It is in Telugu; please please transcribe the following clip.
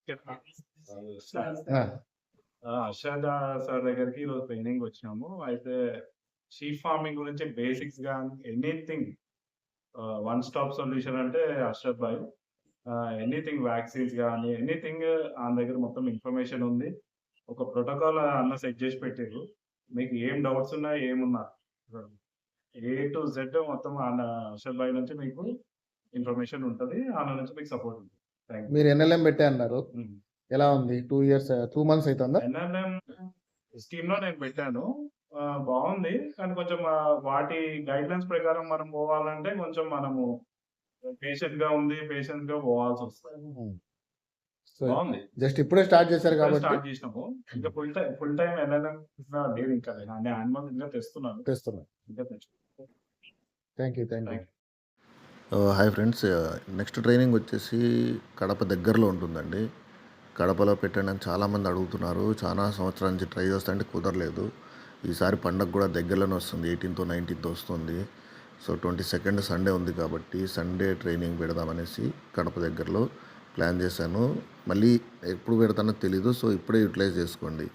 ఆ! హర్షద్ సార్ దగ్గరికి ఈరోజు ట్రైనింగ్ వచ్చినాము. అయితే షీప్ ఫార్మింగ్ గురించి బేసిక్స్ గాని ఎనీథింగ్ వన్ స్టాప్ సొల్యూషన్ అంటే హర్షద్ భాయ్. ఎనీథింగ్ వాక్సిన్స్ గాని ఎనీథింగ్ ఆయన దగ్గర మొత్తం ఇన్ఫర్మేషన్ ఉంది. ఒక ప్రోటోకాల్ అన్న సెట్ చేసి పెట్టిర్రు. మీకు ఏం డౌట్స్ ఉన్నా ఏమున్నా ఏ టు జెడ్ మొత్తం హర్షద్ భాయ్ నుంచి మీకు ఇన్ఫర్మేషన్ ఉంటది. ఆయన నుంచి మీకు సపోర్ట్ ఉంటుంది. Thank you. మీరు ఎన్ఎల్ఎం పెట్టా అన్నారు. హ్మ్. ఎలా ఉంది? 2 మంత్స్ అయితుందా? ఎన్ఎల్ఎం స్కీమ్‌లో నేను పెట్టాను. బావుంది. కానీ కొంచెం వాటి గైడ్‌లైన్స్ ప్రకారం మనం పోవాలంటే కొంచెం మనము పేషెన్స్‌గా పోవాల్సొస్తది. హ్మ్. సో, బావుంది. జస్ట్ ఇప్పుడే స్టార్ట్ చేశారు ఇప్పుడే కాబట్టి స్టార్ట్ చేసినాము. ఇంకా ఫుల్ టైమ్ ఎన్ఎల్ఎం లేదు ఇంకా. నేను యానిమల్ ఇంకా తెస్తున్నాను. తెస్తున్నా. ఇంకా తెచ్చు thank you. Thank you. Thank you. Hi friends, next training వచ్చేసి కడప దగ్గరలో ఉంటుందండి. కడపలో పెట్టండి అని చాలామంది అడుగుతున్నారు. చాలా సంవత్సరాల నుంచి ట్రై చేస్తుంటే కుదరలేదు. ఈసారి పండగ కూడా దగ్గరలోనే వస్తుంది. 18th, 19th వస్తుంది. సో 22nd సండే ఉంది కాబట్టి సండే ట్రైనింగ్ పెడదామనేసి కడప దగ్గరలో ప్లాన్ చేశాను. మళ్ళీ ఎప్పుడు పెడతానో తెలీదు. సో ఇప్పుడే యూటిలైజ్ చేసుకోండి.